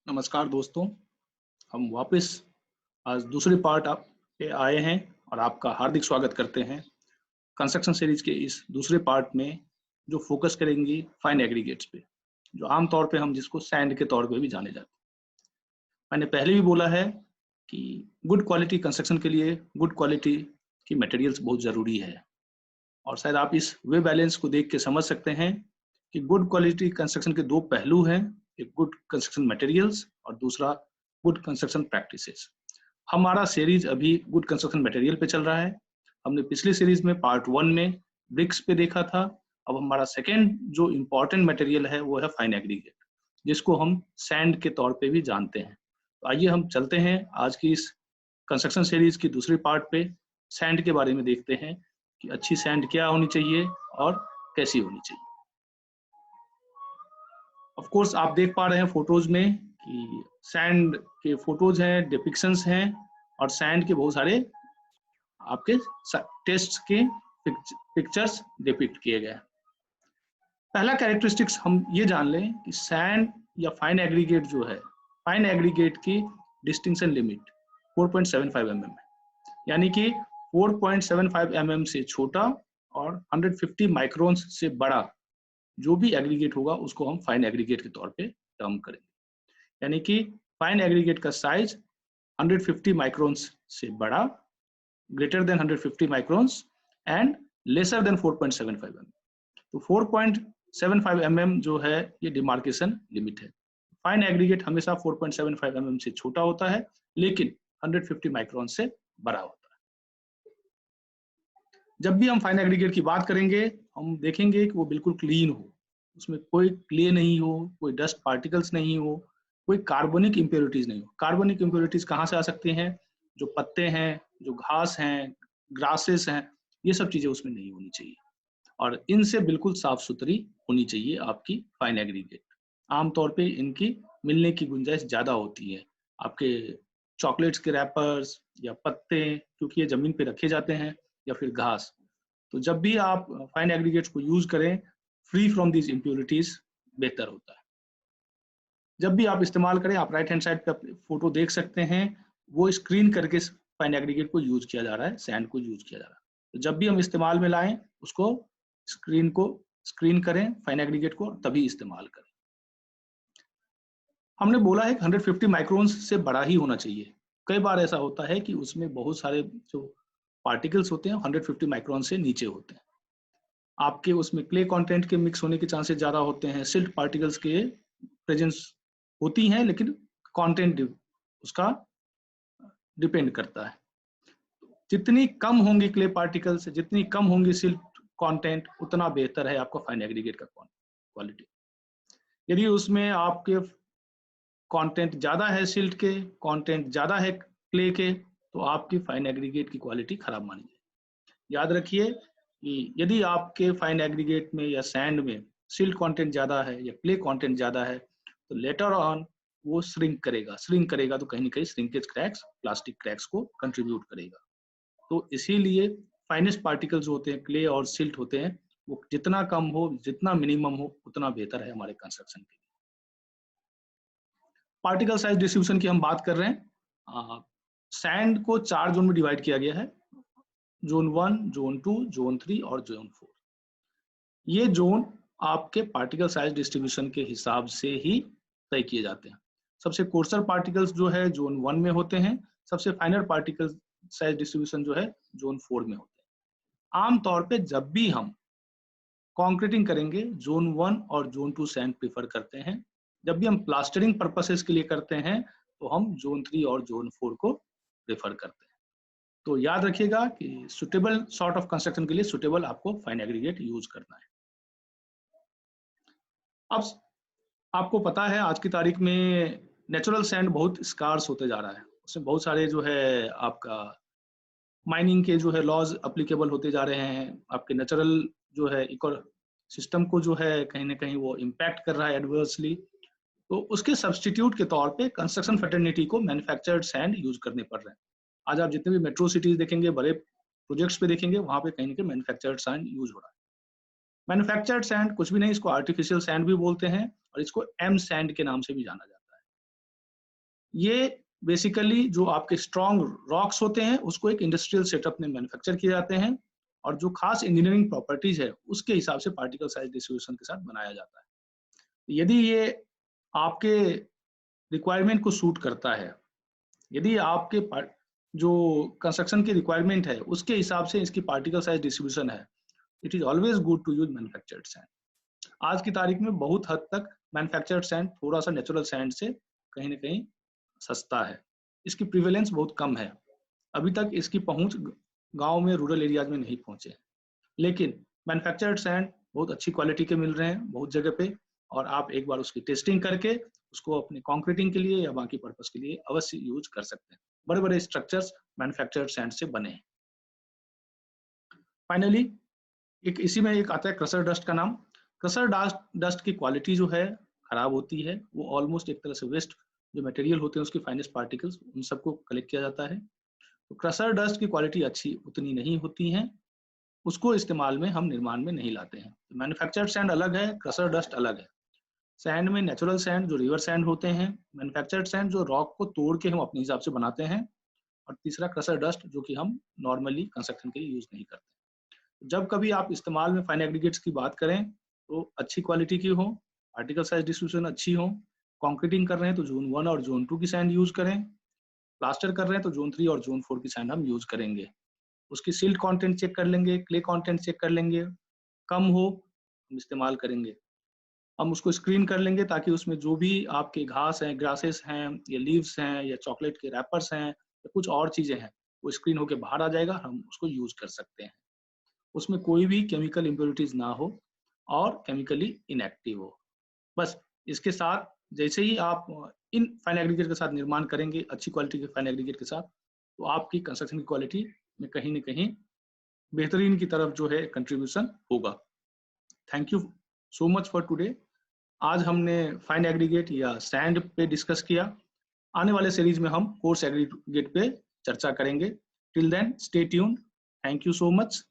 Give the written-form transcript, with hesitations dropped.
नमस्कार दोस्तों, हम वापस आज दूसरे पार्ट आप पे आए हैं और आपका हार्दिक स्वागत करते हैं। कंस्ट्रक्शन सीरीज के इस दूसरे पार्ट में जो फोकस करेंगे फाइन एग्रीगेट्स पे, जो आम तौर पे हम जिसको सैंड के तौर पे भी जाने जाते हैं। मैंने पहले भी बोला है कि गुड क्वालिटी कंस्ट्रक्शन के लिए गुड क्वालिटी की मटेरियल्स बहुत ज़रूरी है और शायद आप इस वे बैलेंस को देख के समझ सकते हैं कि गुड क्वालिटी कंस्ट्रक्शन के दो पहलू हैं, एक गुड कंस्ट्रक्शन मटेरियल्स और दूसरा गुड कंस्ट्रक्शन प्रैक्टिसेस। हमारा सीरीज अभी गुड कंस्ट्रक्शन मटेरियल पे चल रहा है। हमने पिछली सीरीज में पार्ट 1 में ब्रिक्स पे देखा था। अब हमारा सेकेंड जो इम्पोर्टेंट मटेरियल है वो है फाइन एग्रीगेट, जिसको हम सैंड के तौर पे भी जानते हैं। तो आइए हम चलते हैं आज की इस कंस्ट्रक्शन सीरीज की दूसरी पार्ट पे। सैंड के बारे में देखते हैं कि अच्छी सैंड क्या होनी चाहिए और कैसी होनी चाहिए। ऑफ कोर्स आप देख पा रहे हैं फोटोज में कि सैंड के फोटोज हैं, डिपिक्शंस हैं और सैंड के बहुत सारे आपके टेस्ट के पिक्चर्स डिपिक्ट किए गए। पहला कैरेक्टरिस्टिक्स हम ये जान लें कि सैंड या फाइन एग्रीगेट जो है, फाइन एग्रीगेट की डिस्टिंक्शन लिमिट 4.75 mm है, यानी कि 4.75 mm से छोटा और 150 माइक्रोन्स से बड़ा जो भी एग्रीगेट होगा उसको हम फाइन एग्रीगेट के तौर पे टर्म करेंगे। यानी कि फाइन एग्रीगेट का साइज 150 माइक्रोन्स से बड़ा, greater than 150 microns and lesser than 4.75 mm। तो 4.75 mm जो है ये डिमार्केशन लिमिट है। फाइन एग्रीगेट हमेशा 4.75 mm से छोटा होता है लेकिन 150 माइक्रोन से बड़ा होता है। जब भी हम फाइन एग्रीगेट की बात करेंगे हम देखेंगे कि वो बिल्कुल क्लीन हो, उसमें कोई क्ले नहीं हो, कोई डस्ट पार्टिकल्स नहीं हो, कोई कार्बनिक इम्प्योरिटीज नहीं हो। कार्बनिक इम्प्योरिटीज कहाँ से आ सकती हैं? जो पत्ते हैं, जो घास हैं, ग्रासेस हैं, ये सब चीजें उसमें नहीं होनी चाहिए और इनसे बिल्कुल साफ सुथरी होनी चाहिए आपकी फाइन एग्रीगेट। आमतौर पे इनकी मिलने की गुंजाइश ज्यादा होती है आपके चॉकलेट्स के रैपर्स या पत्ते, क्योंकि ये जमीन पे रखे जाते हैं, या फिर घास। तो जब भी आप फाइन एग्रीगेट्स को यूज करें फ्री फ्रॉम दीज इम्प्योरिटीज बेहतर होता है। जब भी आप इस्तेमाल करें, आप राइट हैंड साइड पे फोटो देख सकते हैं, वो स्क्रीन करके फाइन एग्रीगेट को यूज किया जा रहा है, सैंड को यूज किया जा रहा है। तो जब भी हम इस्तेमाल में लाएं उसको स्क्रीन करें फाइन एग्रीगेट को, तभी इस्तेमाल करें। हमने बोला है कि 150 माइक्रोन्स से बड़ा ही होना चाहिए। कई बार ऐसा होता है कि उसमें बहुत सारे जो पार्टिकल्स होते हैं 150 माइक्रोन से नीचे होते हैं। आपके उसमें क्ले कंटेंट के मिक्स होने के चांसेस ज्यादा होते हैं, सिल्ट पार्टिकल्स के प्रेजेंस होती हैं, लेकिन कंटेंट उसका डिपेंड करता है। जितनी कम होंगी क्ले पार्टिकल्स, जितनी कम होंगी सिल्ट कंटेंट, उतना बेहतर है आपका फाइन एग्रीगेट का क्वालिटी। यदि उसमें आपके कंटेंट ज्यादा है सिल्ट के, कंटेंट ज्यादा है क्ले के, तो आपकी फाइन एग्रीगेट की क्वालिटी खराब मानी जाएगी। याद रखिए कि यदि आपके फाइन एग्रीगेट में या सैंड में सिल्ट कंटेंट ज्यादा है या क्ले कंटेंट ज्यादा है, तो लेटर ऑन वो श्रिंक करेगा तो कहीं ना कहीं श्रिंकेज क्रैक्स, प्लास्टिक क्रैक्स को कंट्रीब्यूट करेगा। तो इसीलिए फाइनेस्ट पार्टिकल्स होते हैं, क्ले और सिल्ट होते हैं, वो जितना कम हो, जितना मिनिमम हो, उतना बेहतर है हमारे कंस्ट्रक्शन के लिए। पार्टिकल साइज डिस्ट्रीब्यूशन की हम बात कर रहे हैं। सैंड को 4 जोन में डिवाइड किया गया है, जोन 1, जोन 2, जोन 3 और जोन 4। ये जोन आपके पार्टिकल साइज डिस्ट्रीब्यूशन के हिसाब से ही तय किए जाते हैं। सबसे कोर्सर पार्टिकल्स जो है जोन 1 में होते हैं, सबसे फाइनर पार्टिकल साइज डिस्ट्रीब्यूशन जो है जोन 4 में होते हैं। आमतौर पे जब भी हम कंक्रीटिंग करेंगे जोन 1 और जोन 2 सैंड प्रीफर करते हैं। जब भी हम प्लास्टरिंग पर्पसेस के लिए करते हैं तो हम जोन 3 और जोन 4 को प्रेफर करते हैं। तो याद रखिएगा कि सुटेबल सॉर्ट ऑफ कंस्ट्रक्शन के लिए सुटेबल आपको फाइन एग्रीगेट यूज करना है। अब आपको पता है आज की तारीख में नेचुरल सैंड बहुत स्कार्स होते जा रहा है, उसमें बहुत सारे जो है आपका माइनिंग के जो है लॉज अप्लीकेबल होते जा रहे हैं, आपके नेचुरल जो है इको सिस्टम को जो है कहीं ना कहीं वो इम्पैक्ट कर रहा है एडवर्सली। तो उसके सब्सटीट्यूट के तौर पे कंस्ट्रक्शन फर्टिलिटी को मैन्युफैक्चर्ड सैंड यूज करने पड़ रहे हैं। आज आप जितने भी मेट्रो सिटीज देखेंगे, बड़े प्रोजेक्ट्स पे देखेंगे, वहां पे कहीं ना कहीं मैन्युफैक्चर्ड सैंड यूज हो रहा है। मैन्युफैक्चर्ड सैंड कुछ भी नहीं, इसको आर्टिफिशियल सैंड भी बोलते हैं और इसको एम सैंड के नाम से भी जाना जाता है। ये बेसिकली जो आपके स्ट्रॉन्ग रॉक्स होते हैं उसको एक इंडस्ट्रियल सेटअप में मैन्युफैक्चर किए जाते हैं और जो खास इंजीनियरिंग प्रॉपर्टीज है उसके हिसाब से पार्टिकल साइज डिस्ट्रीब्यूशन के साथ बनाया जाता है। यदि ये आपके रिक्वायरमेंट को सूट करता है, यदि आपके जो कंस्ट्रक्शन की रिक्वायरमेंट है उसके हिसाब से इसकी पार्टिकल साइज डिस्ट्रीब्यूशन है, it is always good to use manufactured sand. आज की तारीख में बहुत हद तक मैन्युफैक्चर्ड सैंड थोड़ा सा नेचुरल सैंड से कहीं ना कहीं सस्ता है, इसकी प्रिवेलेंस बहुत कम है, अभी तक इसकी पहुंच गांव में रूरल एरियाज में नहीं पहुंचे, लेकिन मैन्युफैक्चर्ड सैंड बहुत अच्छी क्वालिटी के मिल रहे हैं बहुत जगह पे, और आप एक बार उसकी टेस्टिंग करके उसको अपने कंक्रीटिंग के लिए या बाकी पर्पस के लिए अवश्य यूज कर सकते हैं। बड़े बड़े स्ट्रक्चर्स मैन्युफैक्चर्ड सैंड से बने हैं। फाइनली एक इसी में एक आता है क्रशर डस्ट का नाम। क्रशर डस्ट की क्वालिटी जो है खराब होती है, वो ऑलमोस्ट एक तरह से वेस्ट जो मटेरियल होते हैं उसके फाइनेस्ट पार्टिकल्स उन सबको कलेक्ट किया जाता है। तो क्रशर डस्ट की क्वालिटी अच्छी उतनी नहीं होती है, उसको इस्तेमाल में हम निर्माण में नहीं लाते हैं। मैन्युफैक्चर्ड सैंड अलग है, क्रशर डस्ट अलग है। सैंड में नेचुरल सैंड जो रिवर सैंड होते हैं, मैन्युफैक्चर्ड सैंड जो रॉक को तोड़ के हम अपने हिसाब से बनाते हैं, और तीसरा क्रशर डस्ट जो कि हम नॉर्मली कंस्ट्रक्शन के लिए यूज नहीं करते। जब कभी आप इस्तेमाल में फाइन एग्रीगेट्स की बात करें तो अच्छी क्वालिटी की हो, पार्टिकल साइज डिस्ट्रीब्यूशन अच्छी हो, कंक्रीटिंग कर रहे हैं तो जोन 1 और जोन 2 की सैंड यूज करें, प्लास्टर कर रहे हैं तो जोन 3 और जोन 4 की सैंड हम यूज करेंगे। उसकी सिल्ट कंटेंट चेक कर लेंगे, क्ले कंटेंट चेक कर लेंगे, कम हो हम इस्तेमाल करेंगे। हम उसको स्क्रीन कर लेंगे ताकि उसमें जो भी आपके घास हैं, ग्रासेस हैं या लीव्स हैं या चॉकलेट के रैपर्स हैं या कुछ और चीजें हैं, वो स्क्रीन होके बाहर आ जाएगा, हम उसको यूज कर सकते हैं। उसमें कोई भी केमिकल इम्प्योरिटीज ना हो और केमिकली इनएक्टिव हो। बस इसके साथ जैसे ही आप इन फाइन एग्रीगेट के साथ निर्माण करेंगे अच्छी क्वालिटी के फाइन एग्रीगेट के साथ, तो आपकी कंस्ट्रक्शन की क्वालिटी में कहीं ना कहीं बेहतरीन की तरफ जो है कंट्रीब्यूशन होगा। Thank you so much for today. आज हमने फाइन एग्रीगेट या सैंड पे डिस्कस किया। आने वाले सीरीज में हम कोर्स एग्रीगेट पे चर्चा करेंगे। Till then stay tuned. Thank you so much.